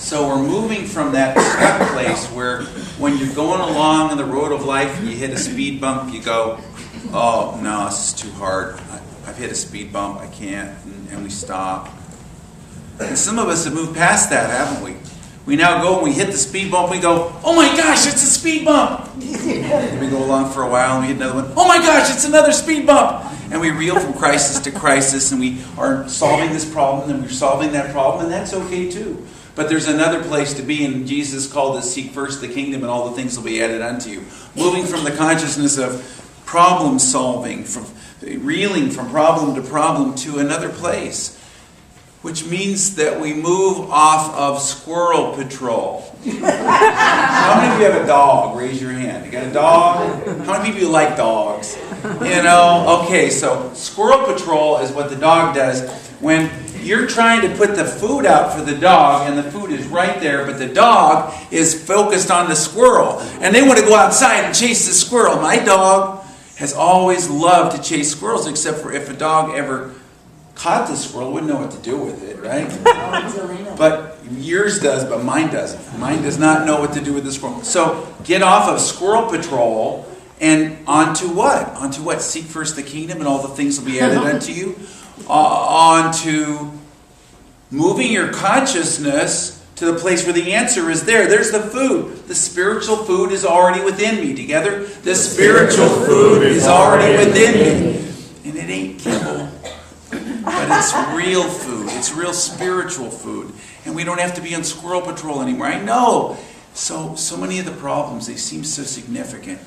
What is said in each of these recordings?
So we're moving from that stuck place where when you're going along on the road of life and you hit a speed bump, you go, oh, no, this is too hard. I've hit a speed bump, I can't, and we stop. And some of us have moved past that, haven't we? We now go and we hit the speed bump, we go, oh my gosh, it's a speed bump. And we go along for a while and we hit another one, oh my gosh, it's another speed bump. And we reel from crisis to crisis and we are solving this problem and we're solving that problem, and that's okay too. But there's another place to be, and Jesus called us, seek first the kingdom and all the things will be added unto you. Moving from the consciousness of problem solving, from reeling from problem to problem to another place, which means that we move off of squirrel patrol. How many of you have a dog? Raise your hand. You got a dog? How many people like dogs? Okay, so squirrel patrol is what the dog does when you're trying to put the food out for the dog, and the food is right there, but the dog is focused on the squirrel. And they want to go outside and chase the squirrel. My dog has always loved to chase squirrels, except for if a dog ever caught the squirrel, wouldn't know what to do with it, right? But yours does, but mine doesn't. Mine does not know what to do with the squirrel. So get off of squirrel patrol and onto what? Onto what? Seek first the kingdom and all the things will be added unto you. Onto moving your consciousness to the place where the answer is there. There's the food. The spiritual food is already within me. Together, the spiritual food is already within me. And it ain't kibble, but it's real food. It's real spiritual food. And we don't have to be on squirrel patrol anymore. I know. So many of the problems, they seem so significant.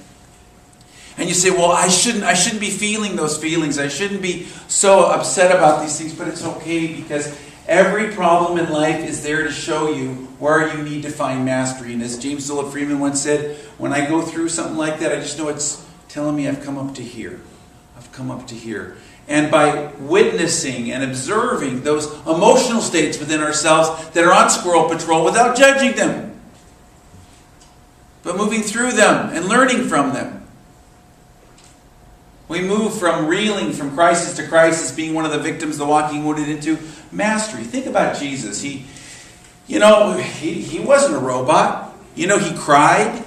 And you say, well, I shouldn't be feeling those feelings. I shouldn't be so upset about these things. But it's okay, because every problem in life is there to show you where you need to find mastery. And as James Philip Freeman once said, when I go through something like that, I just know it's telling me I've come up to here. I've come up to here. And by witnessing and observing those emotional states within ourselves that are on squirrel patrol without judging them, but moving through them and learning from them, we move from reeling from crisis to crisis, being one of the victims the walking wounded, into mastery. Think about Jesus. He wasn't a robot. He cried.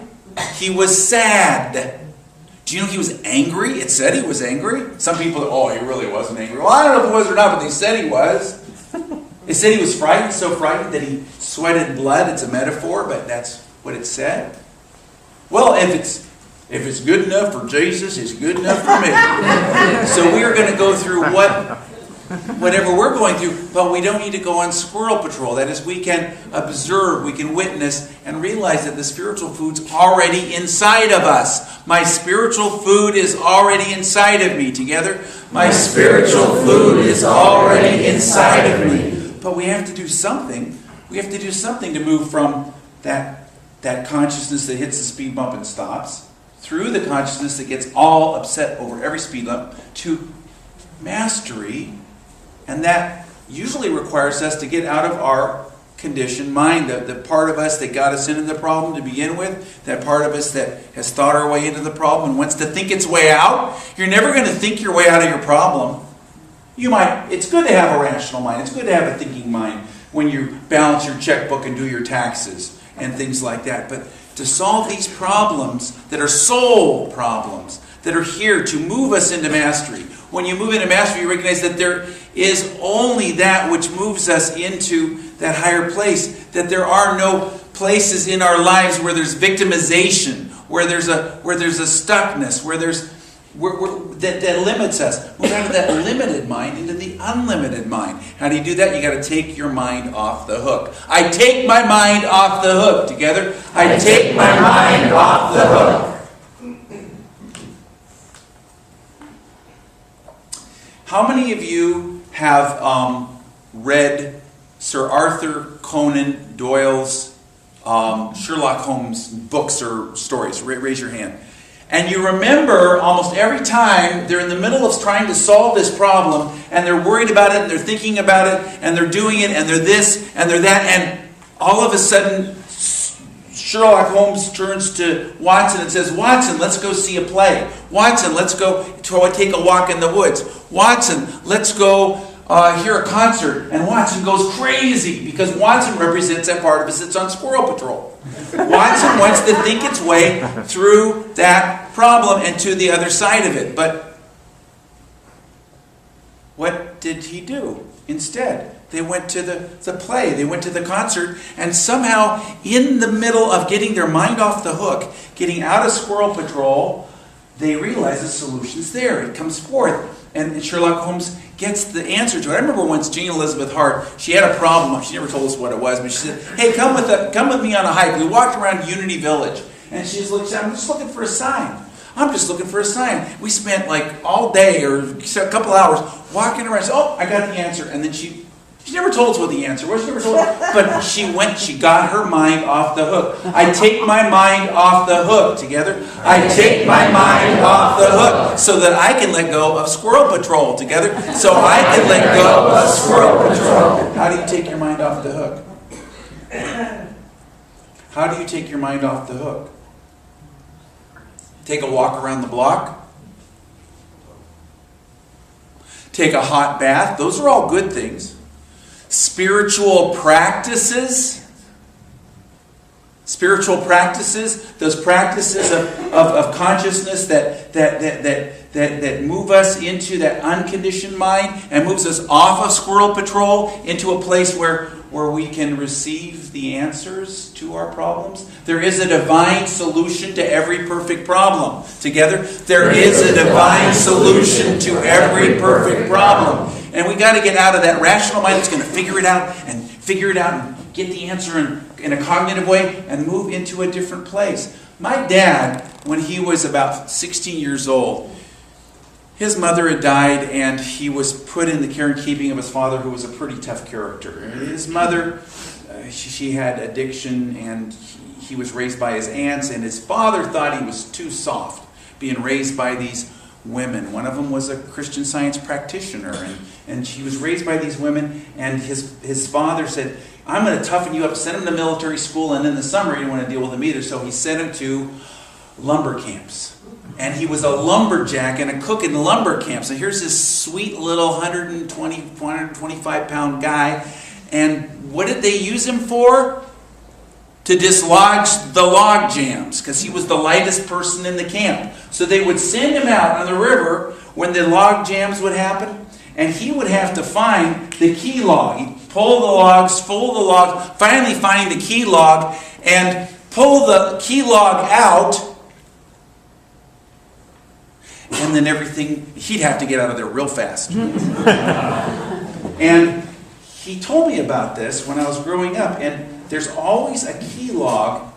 He was sad. Do you know he was angry? It said he was angry. Some people, he really wasn't angry. Well, I don't know if he was or not, but they said he was. It said he was frightened, so frightened that he sweated blood. It's a metaphor, but that's what it said. Well, if it's good enough for Jesus, it's good enough for me. So we are going to go through whatever we're going through, but we don't need to go on squirrel patrol. That is, we can observe, we can witness, and realize that the spiritual food's already inside of us. My spiritual food is already inside of me. Together, my spiritual food is already inside of me. But we have to do something. We have to do something to move from that consciousness that hits the speed bump and stops, through the consciousness that gets all upset over every speed bump, to mastery. And that usually requires us to get out of our conditioned mind, the part of us that got us into the problem to begin with, that part of us that has thought our way into the problem and wants to think its way out. You're never going to think your way out of your problem. It's good to have a rational mind. It's good to have a thinking mind when you balance your checkbook and do your taxes and things like that. But to solve these problems that are soul problems, that are here to move us into mastery. When you move into mastery, you recognize that there is only that which moves us into that higher place. That there are no places in our lives where there's victimization, where there's a stuckness, that limits us. Move out of that limited mind into the unlimited mind. How do you do that? You got to take your mind off the hook. I take my mind off the hook. Together, I take my mind off the hook. How many of you have read Sir Arthur Conan Doyle's Sherlock Holmes books or stories? Raise your hand. And you remember almost every time they're in the middle of trying to solve this problem, and they're worried about it, and they're thinking about it, and they're doing it, and they're this, and they're that, and all of a sudden Sherlock Holmes turns to Watson and says, Watson, let's go see a play. Watson, let's go take a walk in the woods. Watson, let's go hear a concert, and Watson goes crazy because Watson represents that part of us that's on Squirrel Patrol. Watson wants to think its way through that problem and to the other side of it. But what did he do instead? They went to the play, they went to the concert, and somehow in the middle of getting their mind off the hook, getting out of Squirrel Patrol, they realize the solution's there. It comes forth. And Sherlock Holmes gets the answer to it. I remember once Jean Elizabeth Hart, she had a problem. She never told us what it was, but she said, hey, come with me on a hike. We walked around Unity Village. And she said, I'm just looking for a sign. I'm just looking for a sign. We spent like all day or a couple hours walking around. Said, oh, I got the answer. And then she never told us what the answer was. She never told us. But she got her mind off the hook. I take my mind off the hook. Together. I take my mind off the hook so that I can let go of Squirrel Patrol. Together. So I can let go of Squirrel Patrol. How do you take your mind off the hook? How do you take your mind off the hook? Take a walk around the block? Take a hot bath? Those are all good things. Spiritual practices, those practices of consciousness that move us into that unconditioned mind and moves us off of Squirrel Patrol into a place where we can receive the answers to our problems. There is a divine solution to every perfect problem. Together, there is a divine solution to every perfect problem. And we got to get out of that rational mind that's going to figure it out and get the answer in a cognitive way and move into a different place. My dad, when he was about 16 years old, his mother had died and he was put in the care and keeping of his father, who was a pretty tough character. His mother, she had addiction, and he was raised by his aunts, and his father thought he was too soft, being raised by these women. One of them was a Christian Science practitioner, and she was raised by these women, and his father said, I'm going to toughen you up, send him to military school, and in the summer he didn't want to deal with him either, so he sent him to lumber camps. And he was a lumberjack and a cook in the lumber camps. And here's this sweet little 125 pound guy, and what did they use him for? To dislodge the log jams, because he was the lightest person in the camp. So they would send him out on the river when the log jams would happen, and he would have to find the key log. He'd pull the logs, finally find the key log, and pull the key log out, and then he'd have to get out of there real fast. And he told me about this when I was growing up, and there's always a key log.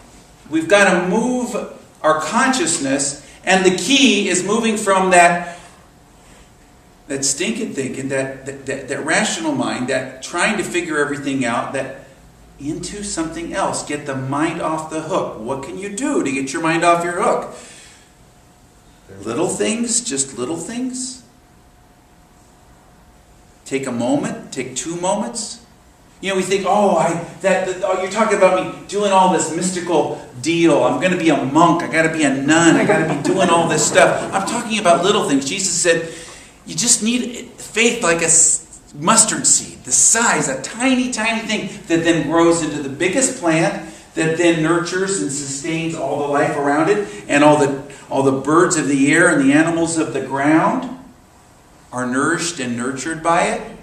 We've got to move our consciousness, and the key is moving from that stinking thinking, that rational mind, that trying to figure everything out, that into something else. Get the mind off the hook. What can you do to get your mind off your hook? Little things, just little things. Take a moment, take 2 moments. You know, we think, you're talking about me doing all this mystical deal. I'm going to be a monk. I got to be a nun. I got to be doing all this stuff. I'm talking about little things. Jesus said, you just need faith like a mustard seed, the size, a tiny, tiny thing that then grows into the biggest plant that then nurtures and sustains all the life around it, and all the birds of the air and the animals of the ground are nourished and nurtured by it.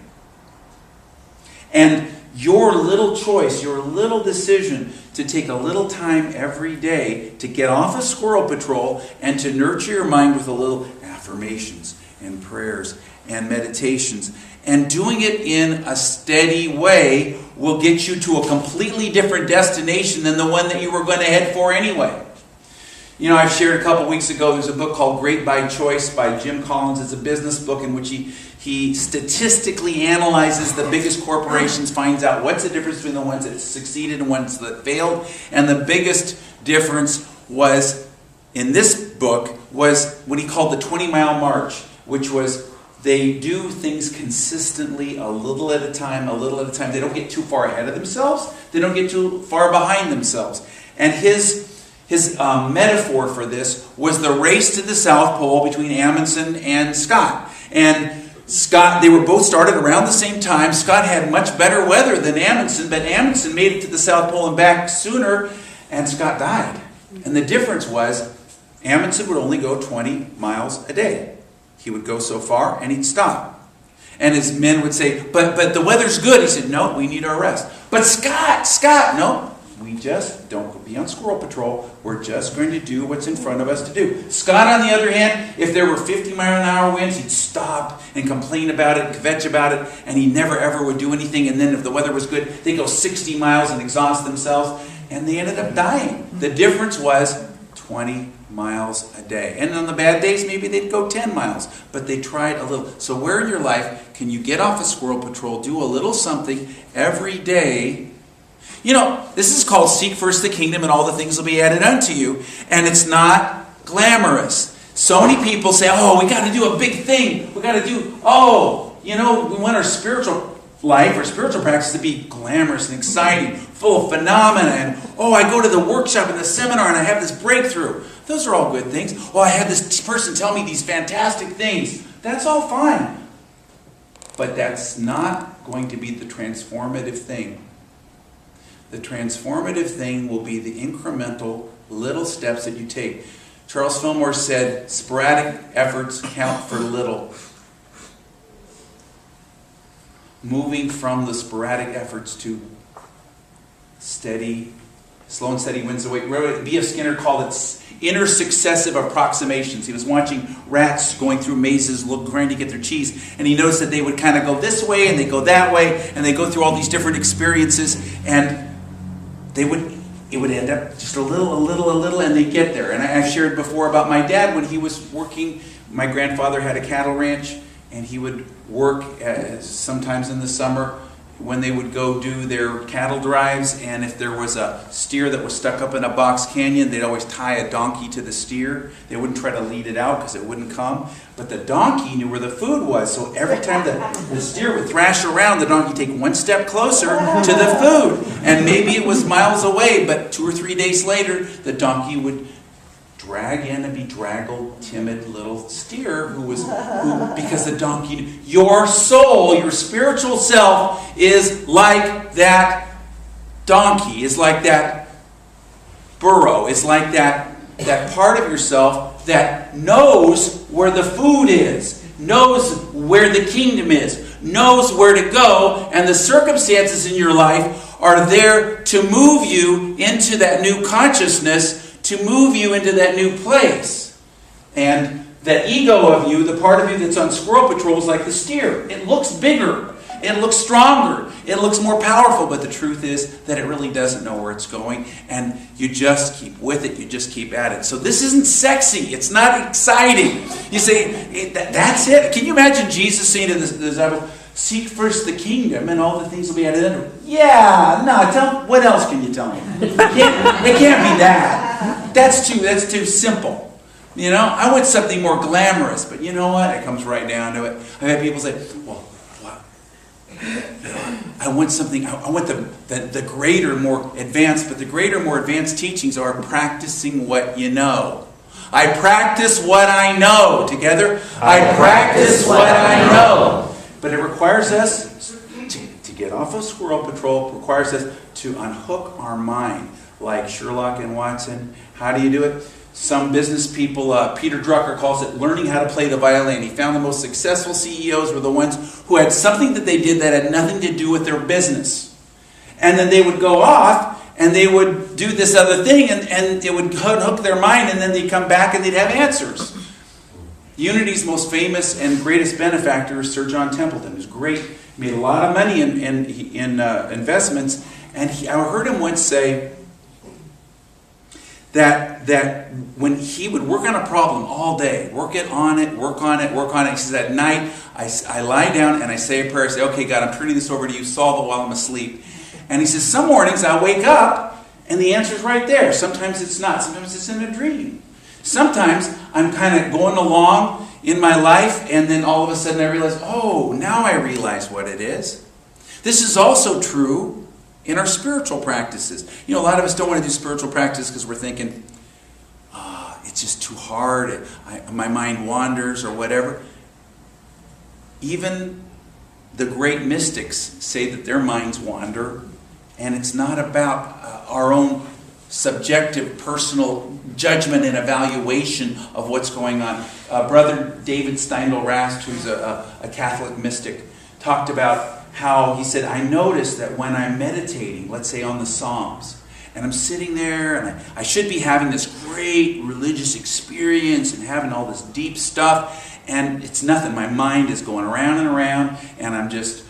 And your little choice, your little decision to take a little time every day to get off of Squirrel Patrol and to nurture your mind with a little affirmations and prayers and meditations, and doing it in a steady way will get you to a completely different destination than the one that you were going to head for anyway. You know, I shared a couple weeks ago, there's a book called Great by Choice by Jim Collins. It's a business book in which he statistically analyzes the biggest corporations, finds out what's the difference between the ones that succeeded and ones that failed. And the biggest difference was, in this book, was what he called the 20-mile march, which was they do things consistently, a little at a time, a little at a time. They don't get too far ahead of themselves. They don't get too far behind themselves. And his metaphor for this was the race to the South Pole between Amundsen and Scott. And Scott, they were both started around the same time. Scott had much better weather than Amundsen, but Amundsen made it to the South Pole and back sooner, and Scott died. And the difference was Amundsen would only go 20 miles a day. He would go so far, and he'd stop. And his men would say, but the weather's good. He said, no, we need our rest. But Scott, no, we just don't be on squirrel patrol. We're just going to do what's in front of us to do. Scott, on the other hand, if there were 50-mile-an-hour winds, he'd stop and complain about it, kvetch about it, and he never, ever would do anything. And then if the weather was good, they'd go 60 miles and exhaust themselves, and they ended up dying. The difference was 20 miles a day. And on the bad days, maybe they'd go 10 miles, but they tried a little. So where in your life can you get off a squirrel patrol, do a little something every day? You know, this is called seek first the kingdom and all the things will be added unto you. And it's not glamorous. So many people say, oh, we got to do a big thing. We got to do, we want our spiritual life, our spiritual practice to be glamorous and exciting, full of phenomena. And, I go to the workshop and the seminar and I have this breakthrough. Those are all good things. I had this person tell me these fantastic things. That's all fine. But that's not going to be the transformative thing. The transformative thing will be the incremental little steps that you take. Charles Fillmore said, sporadic efforts count for little. Moving from the sporadic efforts to slow and steady wins the way. B.F. Skinner called it inter-successive approximations. He was watching rats going through mazes, trying to get their cheese, and he noticed that they would kind of go this way, and they go that way, and they go through all these different experiences, and it would end up just a little, and they get there. And I've shared before about my dad when he was working. My grandfather had a cattle ranch, and he would work sometimes in the summer when they would go do their cattle drives, and if there was a steer that was stuck up in a box canyon, they'd always tie a donkey to the steer. They wouldn't try to lead it out because it wouldn't come. But the donkey knew where the food was, so every time the steer would thrash around, the donkey would take one step closer to the food. And maybe it was miles away, but 2 or 3 days later, the donkey would drag in a bedraggled, timid little steer because the donkey knew. Your soul, your spiritual self is like that donkey, is like that burro, is like that part of yourself that knows where the food is, knows where the kingdom is, knows where to go, and the circumstances in your life are there to move you into that new consciousness, to move you into that new place. And that ego of you, the part of you that's on squirrel patrol, is like the steer. It looks bigger. It looks stronger. It looks more powerful. But the truth is that it really doesn't know where it's going. And you just keep with it. You just keep at it. So this isn't sexy. It's not exciting. You say, that's it. Can you imagine Jesus saying to the disciples, seek first the kingdom and all the things will be added unto it? Yeah, no, what else can you tell me? It can't be that. That's too simple. I want something more glamorous, but you know what? It comes right down to it. I've had people say, I want something, I want the greater, more advanced, but the greater, more advanced teachings are practicing what you know. I practice what I know. Together, I practice what I know. But it requires us to get off of squirrel patrol. It requires us to unhook our mind, like Sherlock and Watson. How do you do it? Some business people, Peter Drucker calls it learning how to play the violin. He found the most successful CEOs were the ones who had something that they did that had nothing to do with their business. And then they would go off and they would do this other thing and it would hook their mind, and then they'd come back and they'd have answers. Unity's most famous and greatest benefactor is Sir John Templeton, who's great, made a lot of money in investments, and I heard him once say that when he would work on a problem all day, work on it, he says at night, I lie down and I say a prayer, I say, okay, God, I'm turning this over to you, solve it while I'm asleep. And he says, some mornings I wake up and the answer's right there. Sometimes it's not, sometimes it's in a dream. Sometimes I'm kind of going along in my life and then all of a sudden I realize, now I realize what it is. This is also true in our spiritual practices. A lot of us don't want to do spiritual practice because we're thinking, it's just too hard, my mind wanders or whatever. even the great mystics say that their minds wander, and it's not about our own subjective personal judgment and evaluation of what's going on. Brother David Steindl-Rast, who's a Catholic mystic, talked about how he said, I notice that when I'm meditating, let's say on the Psalms, and I'm sitting there and I should be having this great religious experience and having all this deep stuff, and it's nothing. My mind is going around and around, and I'm just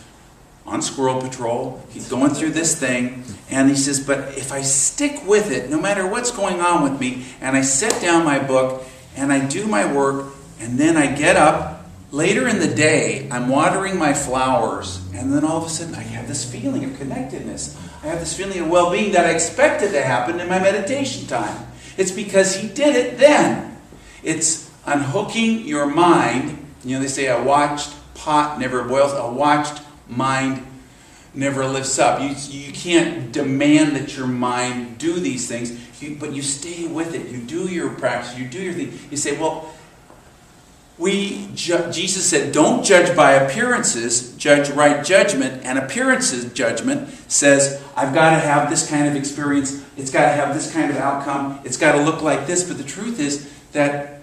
on squirrel patrol. He's going through this thing, and he says, but if I stick with it, no matter what's going on with me, and I set down my book, and I do my work, and then I get up, later in the day, I'm watering my flowers, and then all of a sudden I have this feeling of connectedness. I have this feeling of well-being that I expected to happen in my meditation time. It's because he did it then. It's unhooking your mind. You know, they say a watched pot never boils. A watched mind never lifts up. You can't demand that your mind do these things, but you stay with it. You do your practice. You do your thing. You say, well, Jesus said, don't judge by appearances, judge right judgment. And appearances judgment says, I've got to have this kind of experience. It's got to have this kind of outcome. It's got to look like this. But the truth is that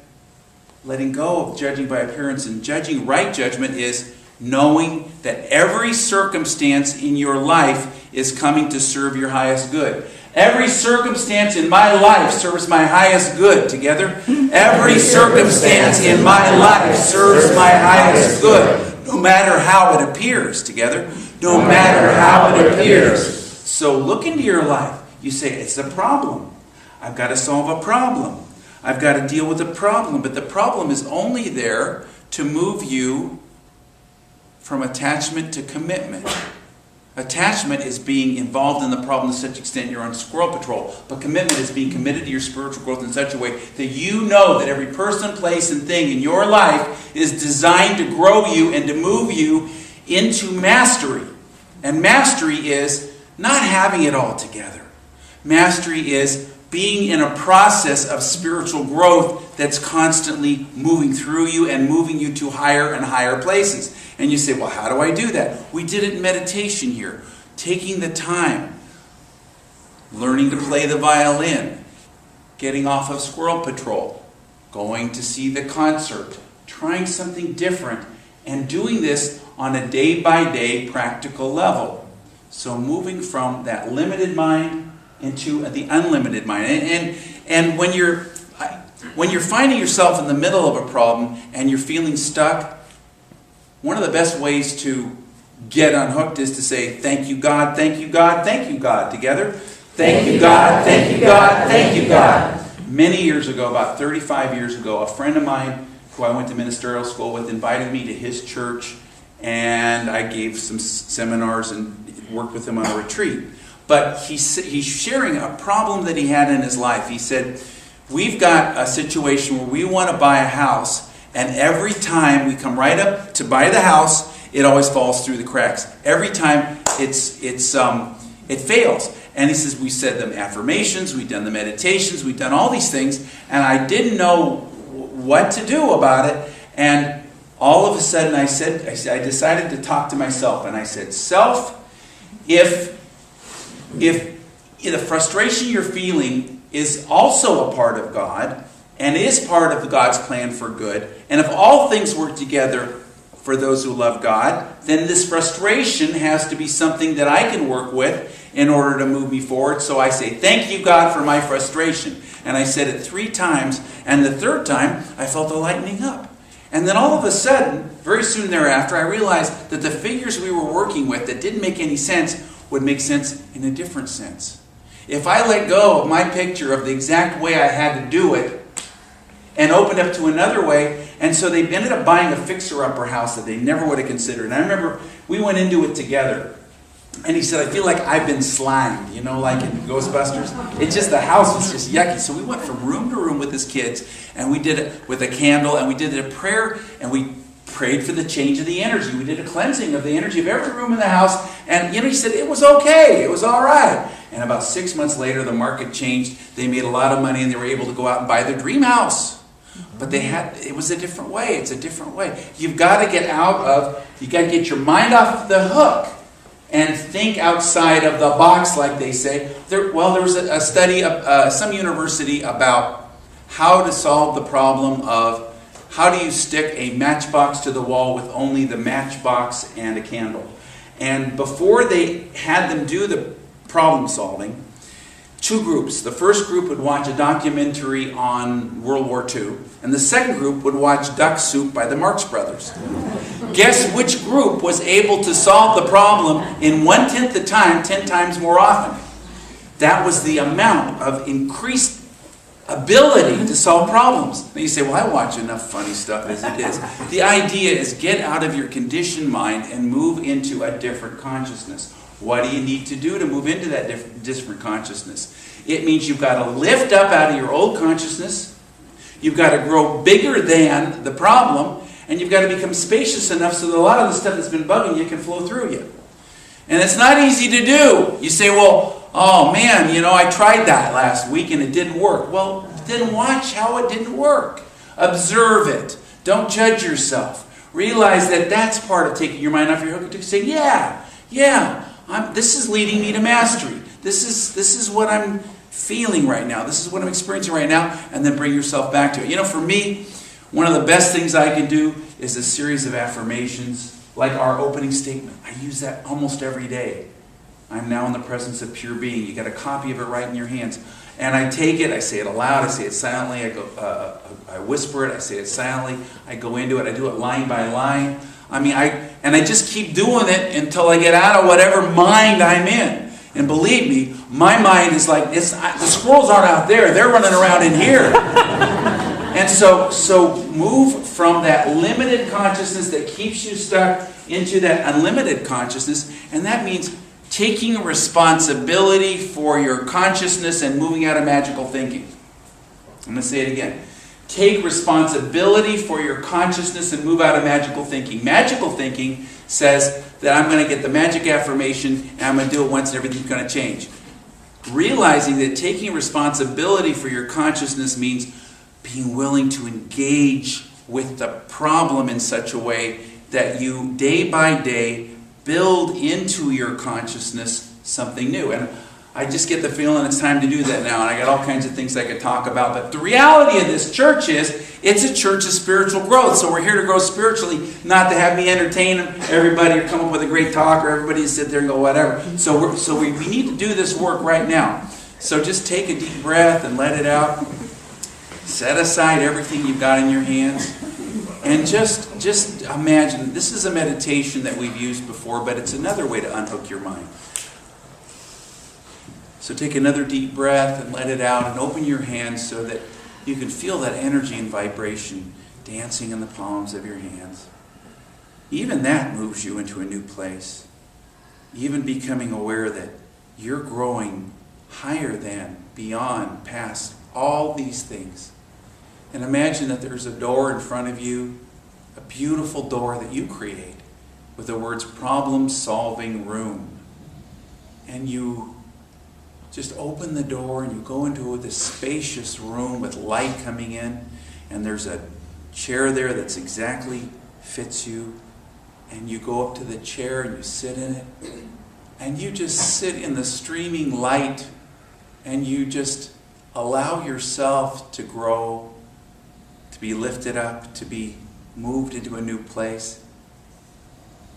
letting go of judging by appearance and judging right judgment is knowing that every circumstance in your life is coming to serve your highest good. Every circumstance in my life serves my highest good. Together. Every circumstance in my life serves my highest good. No matter how it appears. Together. No matter how it appears. So look into your life. You say, it's a problem. I've got to solve a problem. I've got to deal with a problem. But the problem is only there to move you from attachment to commitment. Attachment is being involved in the problem to such extent you're on squirrel patrol. But commitment is being committed to your spiritual growth in such a way that you know that every person, place, and thing in your life is designed to grow you and to move you into mastery. And mastery is not having it all together. Mastery is being in a process of spiritual growth that's constantly moving through you and moving you to higher and higher places. And you say, well, how do I do that? We did it in meditation here. Taking the time, learning to play the violin, getting off of squirrel patrol, going to see the concert, trying something different, and doing this on a day-by-day practical level. So moving from that limited mind into the unlimited mind. And when you're finding yourself in the middle of a problem and you're feeling stuck, one of the best ways to get unhooked is to say, thank you, God, thank you, God, thank you, God. Together? Thank you, God, thank you, God, thank you, God. Many years ago, about 35 years ago, a friend of mine who I went to ministerial school with invited me to his church, and I gave some seminars and worked with him on a retreat. But he's sharing a problem that he had in his life. He said, we've got a situation where we want to buy a house, and every time we come right up to buy the house, it always falls through the cracks. Every time it fails. And he says, we said the affirmations, we've done the meditations, we've done all these things, and I didn't know what to do about it. And all of a sudden I decided to talk to myself, and I said, self, if the frustration you're feeling is also a part of God, and is part of God's plan for good, and if all things work together for those who love God, then this frustration has to be something that I can work with in order to move me forward. So I say, thank you, God, for my frustration. And I said it 3 times, and the 3rd time, I felt the lightening up. And then all of a sudden, very soon thereafter, I realized that the figures we were working with that didn't make any sense would make sense in a different sense. If I let go of my picture of the exact way I had to do it, and opened up to another way, and so they ended up buying a fixer-upper house that they never would have considered. And I remember we went into it together, and he said, I feel like I've been slimed, you know, like in Ghostbusters. It's just, the house was just yucky. So we went from room to room with his kids, and we did it with a candle, and we did it a prayer, and we prayed for the change of the energy. We did a cleansing of the energy of every room in the house, and he said it was okay, it was all right. And about 6 months later, the market changed. They made a lot of money, and they were able to go out and buy their dream house. But it was a different way. It's a different way. You've got to get your mind off the hook and think outside of the box, like they say. There was a study of some university about how to solve the problem of how do you stick a matchbox to the wall with only the matchbox and a candle. And before they had them do the problem solving, two groups. The first group would watch a documentary on World War II, and the second group would watch Duck Soup by the Marx Brothers. Guess which group was able to solve the problem in 1/10 the time, 10 times more often? That was the amount of increased ability to solve problems. Now you say, well, I watch enough funny stuff as it is. The idea is get out of your conditioned mind and move into a different consciousness. What do you need to do to move into that different consciousness? It means you've got to lift up out of your old consciousness. You've got to grow bigger than the problem. And you've got to become spacious enough so that a lot of the stuff that's been bugging you can flow through you. And it's not easy to do. You say, well, oh man, I tried that last week and it didn't work. Well, then watch how it didn't work. Observe it. Don't judge yourself. Realize that that's part of taking your mind off your hook and say, this is leading me to mastery. This is what I'm feeling right now. This is what I'm experiencing right now. And then bring yourself back to it. For me, one of the best things I can do is a series of affirmations, like our opening statement. I use that almost every day. I'm now in the presence of pure being. You got a copy of it right in your hands. And I take it, I say it aloud, I say it silently, I whisper it, I say it silently, I go into it, I do it line by line. I just keep doing it until I get out of whatever mind I'm in. And believe me, my mind is like, the squirrels aren't out there, they're running around in here. And so move from that limited consciousness that keeps you stuck into that unlimited consciousness, and that means taking responsibility for your consciousness and moving out of magical thinking. I'm going to say it again. Take responsibility for your consciousness and move out of magical thinking. Magical thinking says that I'm going to get the magic affirmation and I'm going to do it once and everything's going to change. Realizing that taking responsibility for your consciousness means being willing to engage with the problem in such a way that you, day by day, build into your consciousness something new. And I just get the feeling it's time to do that now. And I got all kinds of things I could talk about. But the reality of this church is, it's a church of spiritual growth. So we're here to grow spiritually, not to have me entertain everybody or come up with a great talk or everybody sit there and go whatever. So we need to do this work right now. So just take a deep breath and let it out. Set aside everything you've got in your hands. And just imagine, this is a meditation that we've used before, but it's another way to unhook your mind. So take another deep breath and let it out and open your hands so that you can feel that energy and vibration dancing in the palms of your hands. Even that moves you into a new place. Even becoming aware that you're growing higher than, beyond, past all these things. And imagine that there's a door in front of you, a beautiful door that you create with the words problem-solving room. And you just open the door and you go into this spacious room with light coming in, and there's a chair there that's exactly fits you. And you go up to the chair and you sit in it, and you just sit in the streaming light, and you just allow yourself to grow, to be lifted up, to be moved into a new place.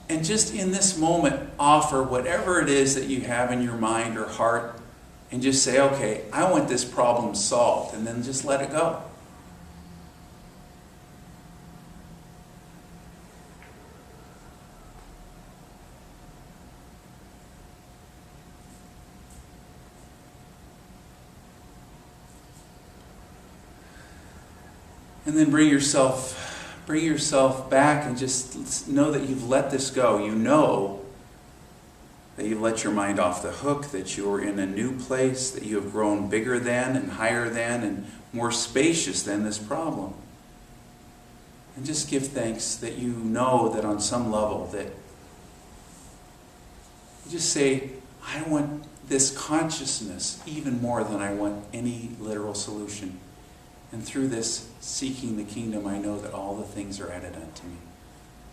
And just in this moment, offer whatever it is that you have in your mind or heart, and just say, okay, I want this problem solved, and then just let it go. And then bring yourself back and just know that you've let this go. You know that you've let your mind off the hook, that you're in a new place, that you have grown bigger than and higher than and more spacious than this problem. And just give thanks that you know that on some level that you just say, I want this consciousness even more than I want any literal solution. And through this seeking the kingdom, I know that all the things are added unto me.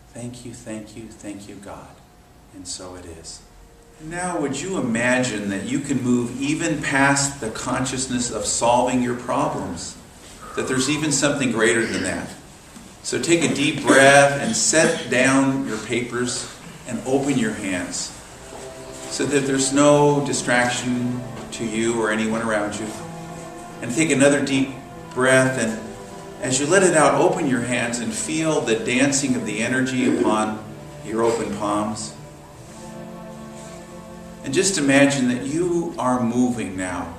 Thank you, thank you, thank you, God. And so it is. Now, would you imagine that you can move even past the consciousness of solving your problems? That there's even something greater than that. So take a deep breath and set down your papers and open your hands so that there's no distraction to you or anyone around you. And take another deep breath, and as you let it out, open your hands and feel the dancing of the energy upon your open palms. And just imagine that you are moving now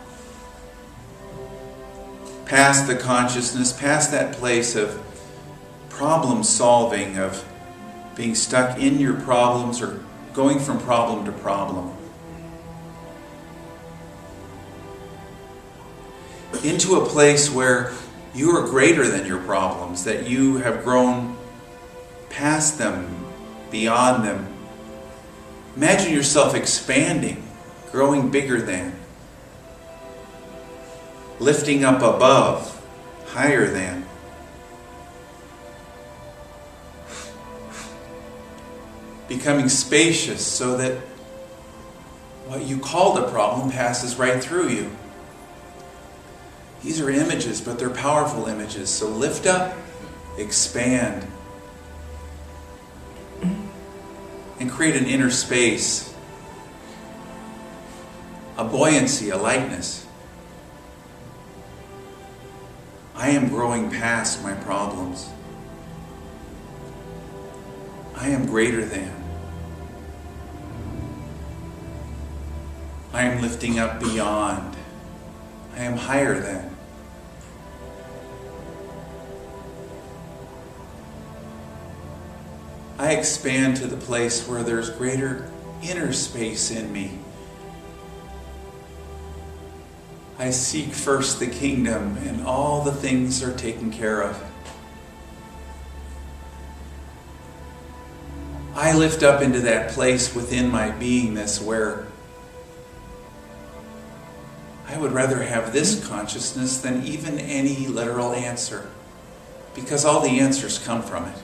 past the consciousness, past that place of problem solving, of being stuck in your problems or going from problem to problem, into a place where you are greater than your problems, that you have grown past them, beyond them. Imagine yourself expanding, growing bigger than, lifting up above, higher than. Becoming spacious so that what you called a problem passes right through you. These are images, but they're powerful images. So lift up, expand, and create an inner space, a buoyancy, a lightness. I am growing past my problems. I am greater than. I am lifting up beyond. I am higher than. I expand to the place where there's greater inner space in me. I seek first the kingdom, and all the things are taken care of. I lift up into that place within my beingness where I would rather have this consciousness than even any literal answer, because all the answers come from it.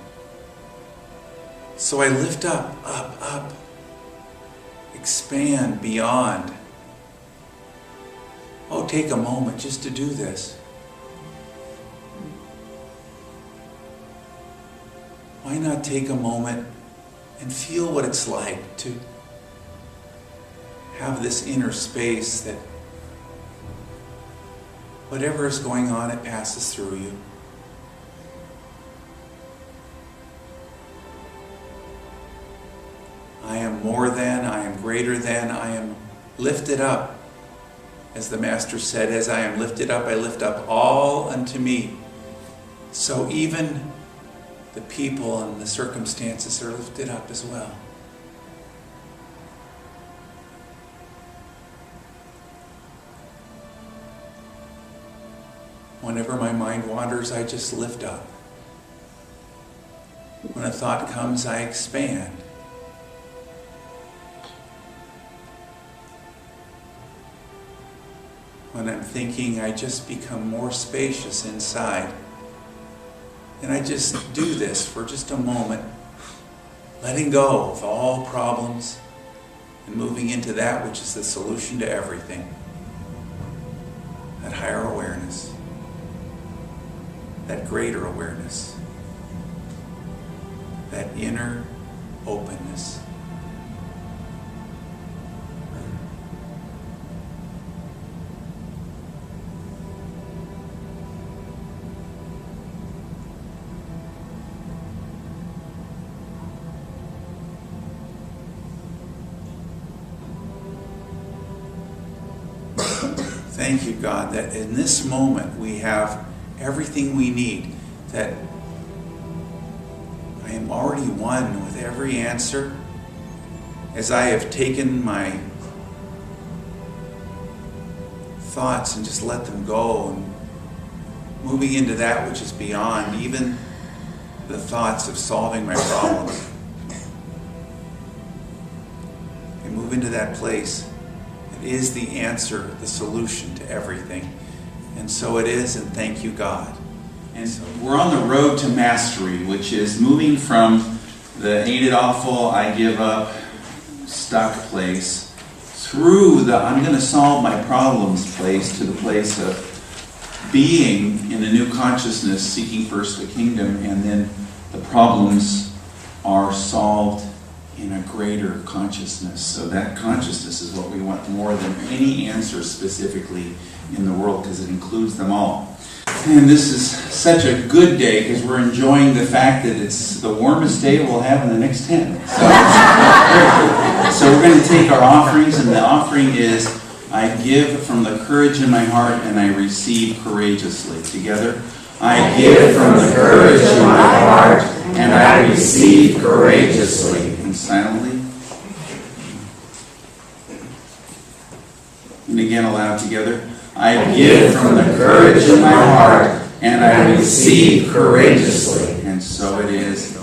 So I lift up, up, up, expand beyond. Oh, take a moment just to do this. Why not take a moment and feel what it's like to have this inner space that whatever is going on, it passes through you. I am more than, I am greater than, I am lifted up. As the Master said, as I am lifted up, I lift up all unto me. So even the people and the circumstances are lifted up as well. Whenever my mind wanders, I just lift up. When a thought comes, I expand. When I'm thinking, I just become more spacious inside. And I just do this for just a moment, letting go of all problems and moving into that which is the solution to everything. That higher awareness. That greater awareness. That inner openness. Thank you, God, that in this moment we have everything we need, that I am already one with every answer as I have taken my thoughts and just let them go and moving into that which is beyond even the thoughts of solving my problems. I move into that place. It is the answer, the solution to everything. And so it is, and thank you, God. And so we're on the road to mastery, which is moving from the hate it awful, I give up, stuck place, through the I'm going to solve my problems place, to the place of being in a new consciousness, seeking first the kingdom, and then the problems are solved in a greater consciousness. So that consciousness is what we want more than any answer specifically in the world, because it includes them all. And this is such a good day because we're enjoying the fact that it's the warmest day we'll have in the next 10. So we're going to take our offerings, and the offering is, I give from the courage in my heart and I receive courageously. Together. I give from the courage in my heart and I receive courageously. And silently. And again aloud together. I give from the courage in my heart and I receive courageously. And so it is.